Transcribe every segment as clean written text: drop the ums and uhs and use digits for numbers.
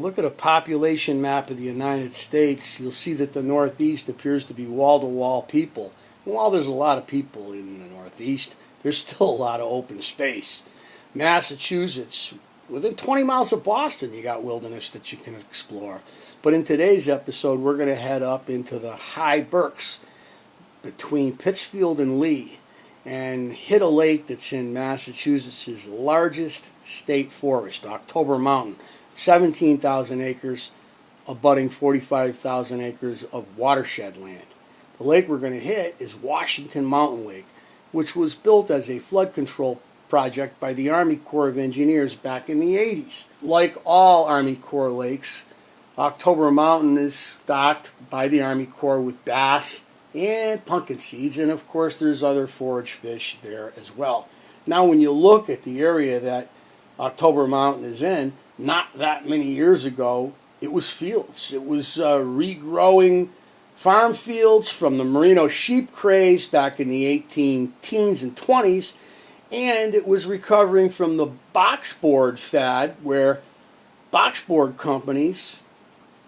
look at a population map of the United States, you'll see that the Northeast appears to be wall-to-wall people. And while there's a lot of people in the Northeast, there's still a lot of open space. Massachusetts, within 20 miles of Boston, you got wilderness that you can explore. But in today's episode, we're going to head up into the High Berks between Pittsfield and Lee and hit a lake that's in Massachusetts' largest state forest, October Mountain, 17,000 acres, abutting 45,000 acres of watershed land. The lake we're going to hit is Washington Mountain Lake, which was built as a flood control project by the Army Corps of Engineers back in the 80s. Like all Army Corps lakes, October Mountain is stocked by the Army Corps with bass and pumpkin seeds, and of course there's other forage fish there as well. Now when you look at the area that October Mountain is in, not that many years ago, it was fields. It was regrowing farm fields from the merino sheep craze back in the 18 teens and 20s, and it was recovering from the boxboard fad where boxboard companies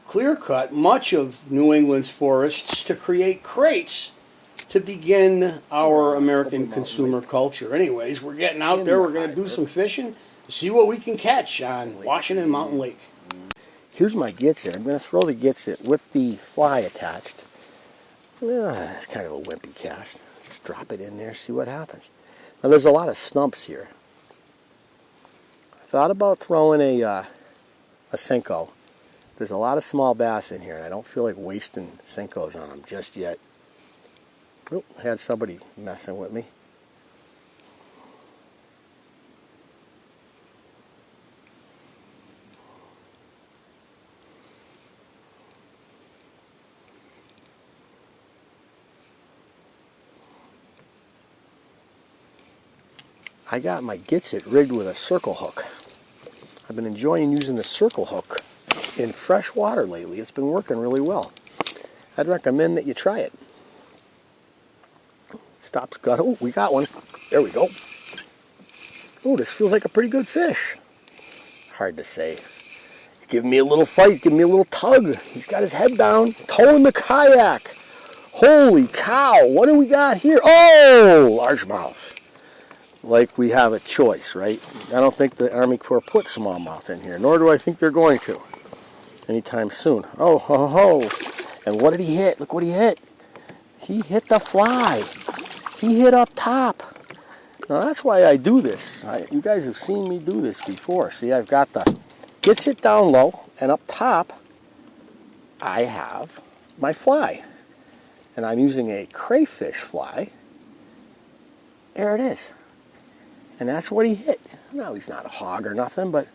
clear-cut much of New England's forests to create crates to begin our American consumer culture. Anyways, we're getting out there. We're going to do some fishing to see what we can catch on Washington Mountain Lake. Here's my gitsit. I'm going to throw the gitsit with the fly attached. It's kind of a wimpy cast. Just drop it in there, see what happens. Now there's a lot of stumps here. I thought about throwing a Senko. There's a lot of small bass in here, and I don't feel like wasting Senkos on them just yet. Oh, had somebody messing with me. I got my gitsit rigged with a circle hook. I've been enjoying using the circle hook in fresh water lately. It's been working really well. I'd recommend that you try it. Stops gut. Oh, we got one. There we go. Oh, this feels like a pretty good fish. Hard to say. He's giving me a little fight, giving me a little tug. He's got his head down, towing the kayak. Holy cow, what do we got here? Oh, largemouth. Like we have a choice, right? I don't think the Army Corps put smallmouth in here, nor do I think they're going to anytime soon. Oh, ho, ho. And what did he hit? Look what he hit. He hit the fly. He hit up top. Now that's why I do this. You guys have seen me do this before. See, I've got the gitsit down low, and up top I have my fly. And I'm using a crayfish fly. There it is. And that's what he hit. Now he's not a hog or nothing, but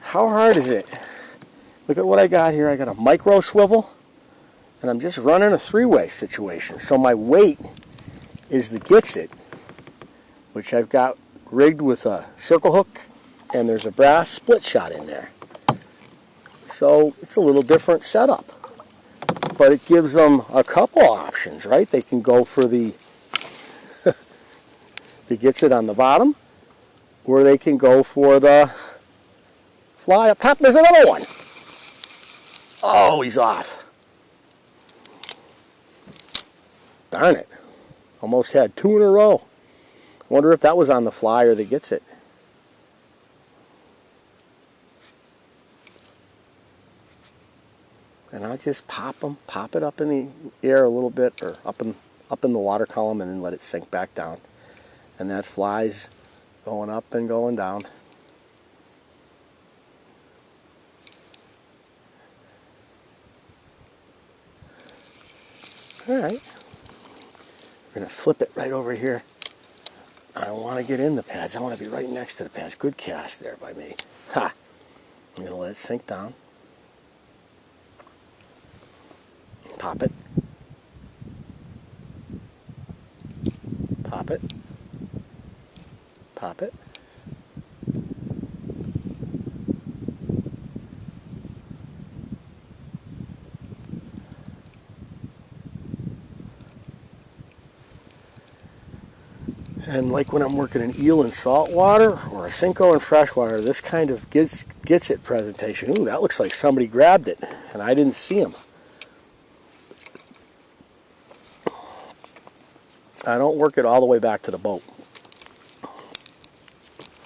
how hard is it? Look at what I got here. I got a micro swivel, and I'm just running a three-way situation. So my weight is the gitsit, which I've got rigged with a circle hook, and there's a brass split shot in there. So it's a little different setup, but it gives them a couple options, right? They can go for the gitsit on the bottom, or they can go for the fly up top. There's another one. Oh, he's off. Darn it. Almost had two in a row. Wonder if that was on the fly or the gitsit. And I just pop it up in the air a little bit, or up in the water column, and then let it sink back down. And that fly's going up and going down. All right. We're going to flip it right over here. I don't want to get in the pads. I want to be right next to the pads. Good cast there by me. Ha! I'm going to let it sink down. Pop it. Pop it. Pop it. And like when I'm working an eel in salt water or a Cinco in freshwater, this kind of gets it presentation. Ooh, that looks like somebody grabbed it and I didn't see him. I don't work it all the way back to the boat.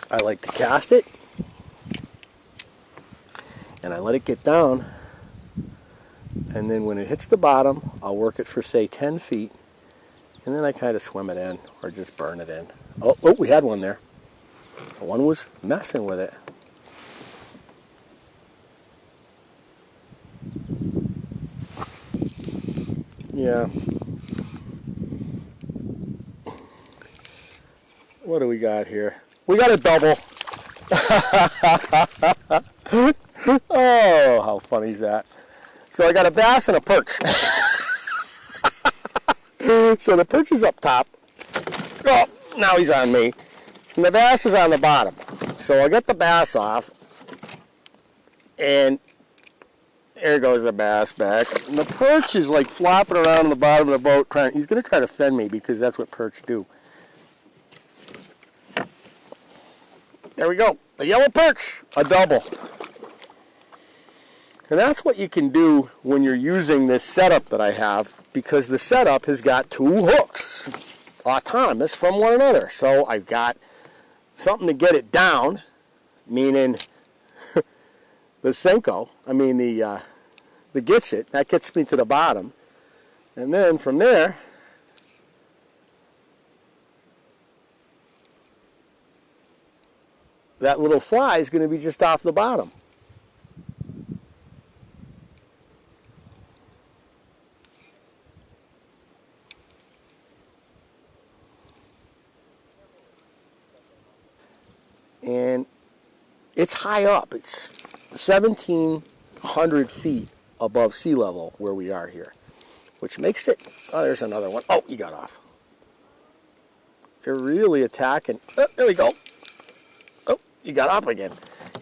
I like to cast it and I let it get down, and then when it hits the bottom, I'll work it for say 10 feet, and then I kind of swim it in or just burn it in. Oh, we had one there. One was messing with it. Yeah. What do we got here? We got a double. Oh, how funny is that? So I got a bass and a perch. So the perch is up top. Oh, now he's on me. And the bass is on the bottom. So I get the bass off. And there goes the bass back. And the perch is like flopping around on the bottom of the boat. He's going to try to fend me because that's what perch do. There we go. A yellow perch. A double. And that's what you can do when you're using this setup that I have, because the setup has got two hooks, autonomous from one another. So I've got something to get it down, meaning the Cinco, the gets it, that gets me to the bottom. And then from there, that little fly is going to be just off the bottom. And it's high up. It's 1,700 feet above sea level where we are here, which makes it, oh, there's another one. Oh, he got off. They're really attacking. Oh, there we go. Oh, he got off again.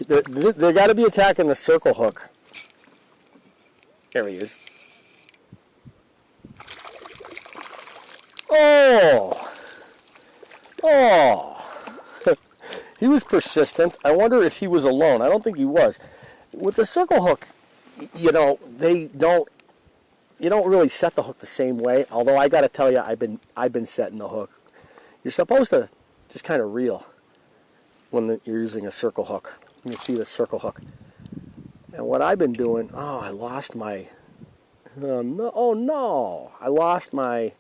They got to be attacking the circle hook. There he is. Oh. Oh. He was persistent. I wonder if he was alone. I don't think he was. With the circle hook, you know, you don't really set the hook the same way. Although I got to tell you, I've been setting the hook. You're supposed to just kind of reel when you're using a circle hook. You can see the circle hook. And what I've been doing, I lost my, oh no, I lost my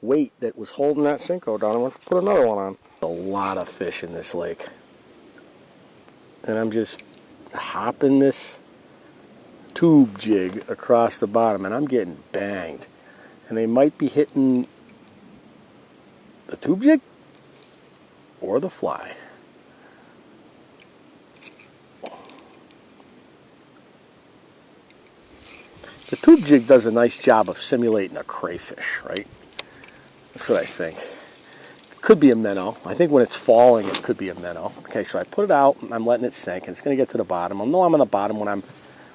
weight that was holding that Cinco down. I'm going to put another one on. A lot of fish in this lake. And I'm just hopping this tube jig across the bottom, and I'm getting banged. And they might be hitting the tube jig or the fly. The tube jig does a nice job of simulating a crayfish, right? That's what I think. Could be a minnow. I think when it's falling, it could be a minnow. Okay, so I put it out, and I'm letting it sink, and it's going to get to the bottom. I'll know I'm on the bottom when I'm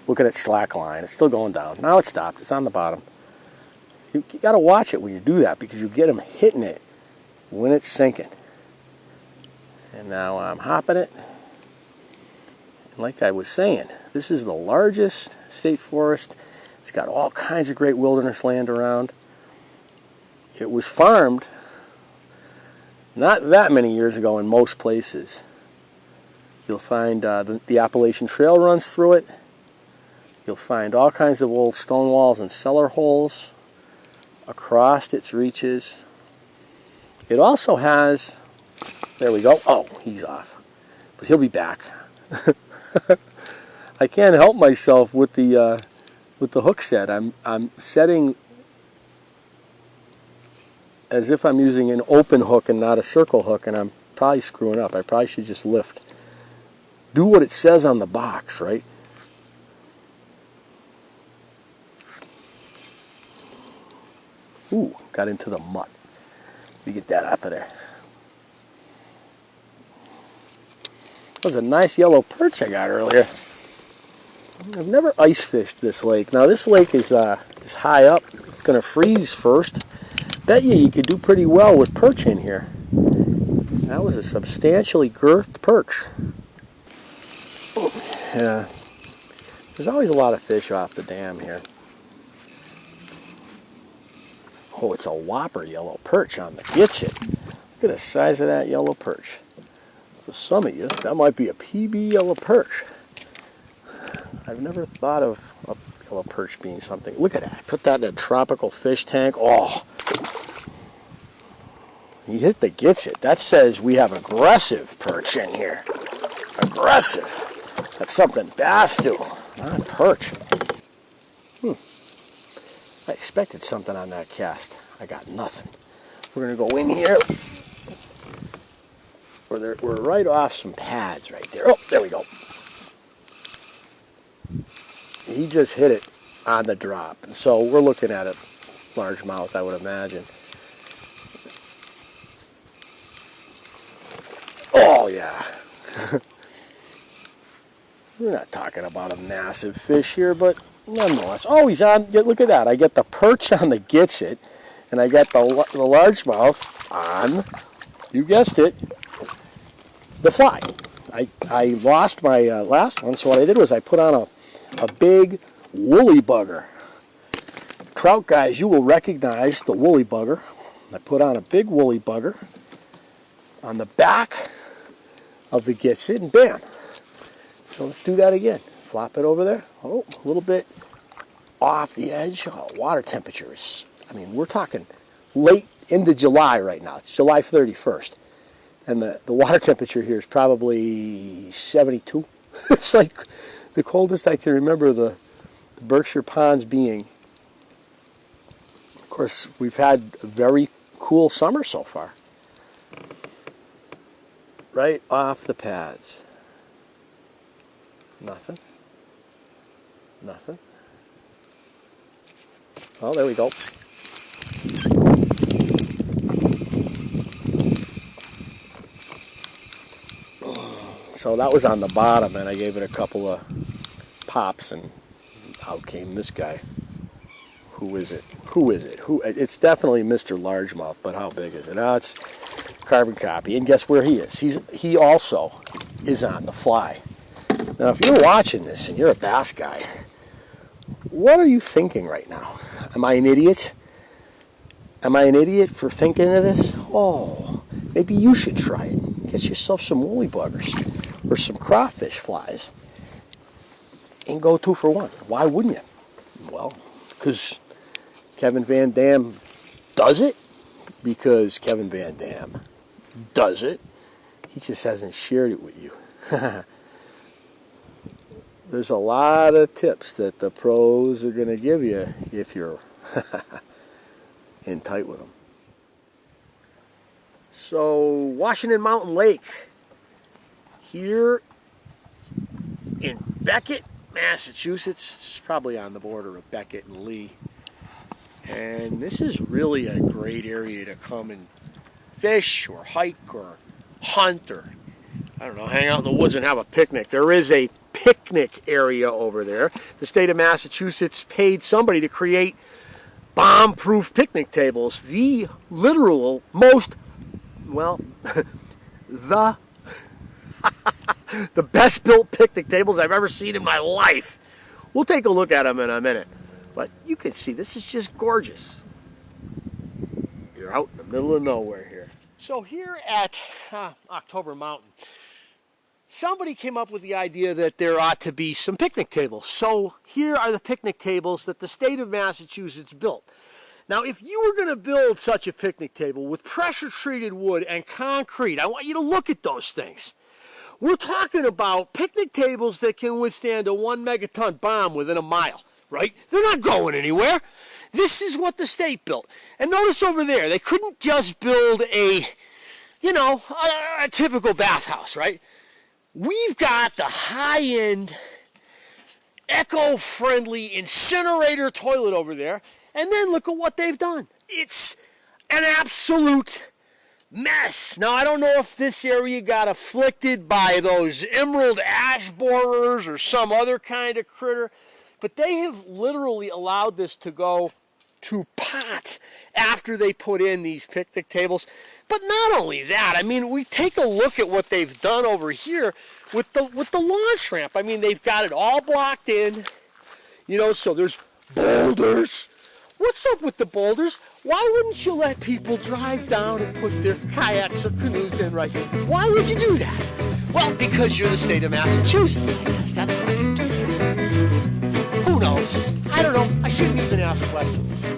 looking at slack line. It's still going down. Now it stopped. It's on the bottom. You got to watch it when you do that, because you get them hitting it when it's sinking. And now I'm hopping it. And like I was saying, this is the largest state forest. It's got all kinds of great wilderness land around. It was farmed not that many years ago in most places. You'll find the Appalachian Trail runs through it. You'll find all kinds of old stone walls and cellar holes across its reaches. It also has, there we go. Oh, he's off. But he'll be back. I can't help myself with the hook set. I'm setting as if I'm using an open hook and not a circle hook, and I'm probably screwing up. I probably should just lift. Do what it says on the box, right? Ooh, got into the mutt. Let me get that out of there. That was a nice yellow perch I got earlier. I've never ice fished this lake. Now this lake is high up. It's going to freeze first. Bet you could do pretty well with perch in here. That was a substantially girthed perch. Yeah. There's always a lot of fish off the dam here. Oh, it's a whopper yellow perch on the Gitsit. Look at the size of that yellow perch. For some of you, that might be a PB yellow perch. I've never thought of a yellow perch being something. Look at that. Put that in a tropical fish tank. Oh, he hit the Gitsit. That says we have aggressive perch in here. Aggressive. That's something bass do, not perch. I expected something on that cast. I got nothing. We're going to go in here. We're right off some pads right there. Oh, there we go. He just hit it on the drop. So we're looking at a largemouth, I would imagine. Oh, yeah. We're not talking about a massive fish here, but nonetheless. Oh, he's on. Look at that. I get the perch on the Gitsit, and I got the largemouth on, you guessed it, the fly. I lost my last one, so what I did was I put on a big woolly bugger. Trout guys, you will recognize the woolly bugger. I put on a big woolly bugger on the back of the Gitsit, and bam. So let's do that again. Flop it over there. Oh, a little bit off the edge. Oh, water temperature is, I mean, we're talking late into July right now. It's July 31st. And the water temperature here is probably 72. It's like the coldest I can remember the Berkshire ponds being. Of course, we've had a very cool summer so far. Right off the pads. Nothing. Nothing. Oh, there we go. So that was on the bottom, and I gave it a couple of pops, and out came this guy. Who is it? Who is it? It's definitely Mr. Largemouth, but how big is it? Oh, it's carbon copy. And guess where he is? He also is on the fly. Now, if you're watching this and you're a bass guy, what are you thinking right now? Am I an idiot? Am I an idiot for thinking of this? Oh, maybe you should try it. Get yourself some woolly buggers or some crawfish flies and go 2 for 1. Why wouldn't you? Well, because Kevin Van Dam does it. Because Kevin Van Dam does it. He just hasn't shared it with you. There's a lot of tips that the pros are going to give you if you're in tight with them. So, Washington Mountain Lake, here in Beckett, Massachusetts. It's probably on the border of Beckett and Lee. And this is really a great area to come and fish or hike or hunt or, I don't know, hang out in the woods and have a picnic. There is a picnic area over there. The state of Massachusetts paid somebody to create bomb-proof picnic tables. The literal most, well, the best built picnic tables I've ever seen in my life. We'll take a look at them in a minute. But you can see this is just gorgeous. You're out in the middle of nowhere here. So here at October Mountain, somebody came up with the idea that there ought to be some picnic tables. So here are the picnic tables that the state of Massachusetts built. Now, if you were going to build such a picnic table with pressure-treated wood and concrete, I want you to look at those things. We're talking about picnic tables that can withstand a 1 megaton bomb within a mile, right? They're not going anywhere. This is what the state built. And notice over there, they couldn't just build a typical bathhouse, right? We've got the high-end, eco-friendly incinerator toilet over there. And then look at what they've done. It's an absolute mess. Now, I don't know if this area got afflicted by those emerald ash borers or some other kind of critter, but they have literally allowed this to go to pot after they put in these picnic tables. But not only that, I mean, we take a look at what they've done over here with the launch ramp. I mean, they've got it all blocked in, you know, so there's boulders. What's up with the boulders? Why wouldn't you let people drive down and put their kayaks or canoes in right here? Why would you do that? Well, because you're the state of Massachusetts, I guess. That's why you do it. Who knows? I don't know. I shouldn't even ask questions.